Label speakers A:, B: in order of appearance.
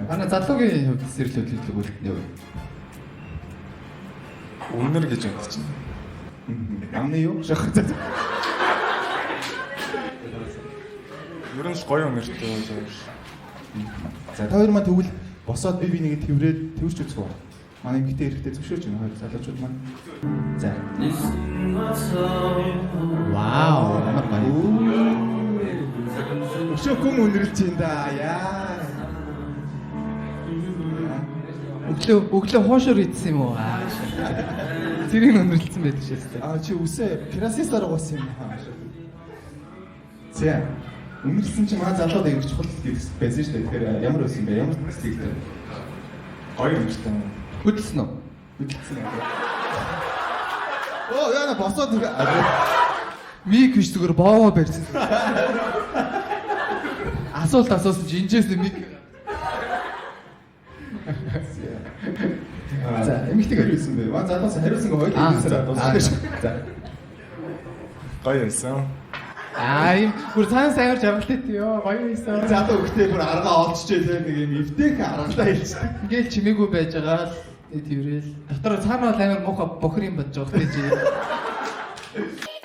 A: Манай залуугийн хувьд сэрэл хөдлөлт үлдэнэ үү?
B: Үнэр гэж бодож чинь.
A: Амны юу? Шах.
B: Ер нь л гоё үнэртэй байж.
A: За та хоёр маань тэгвэл босоод би нэгэ тэрврээд тэрвэрч үзэх үү? Манай эмэгтэй эрэхтэй зөвшөөрч байна хоёр залуучууд маань. За. Вау, амар гоё. Өшөөхөн үнэрлж юм да. Яа. Өглөө хоошор идсэн юм уу? Тэрийг өнөрлцсөн байдаг шээ. Чи үсээ пирасисаар угасан юм хаа. За. Үнэрлсэн чи маа залууд ирэх чухал гэсэн байсан шүү дээ. Тэгэхээр ямар байсан бэ? Ямар стилтэй?
B: Гоё үнэртэй.
A: Хөдөлсөн үү? Хөдөлсөн. Оо яна босоод миг биш зүгээр боовоо барьсан. Асуулт асуусан чи инжээс миг. За, эмэгтэй хариулсан бэ? Маа залуус хариулсан гоо хоёул хэлсээр дууссан. За.
B: Гоё байсан.
A: Ийм бүр цаан сайгаар жаргалтай ёо гоё байсан. Залуу өгтэй бүр аргаа олчжээ те нэг юм эвтэйх аргалаа хэлчихсэн. Ингээл чимээгүй байж байгаа л тэрэл. Дотор цаана бол амар муухай бохор юм бодож байгаа хөтэй чи.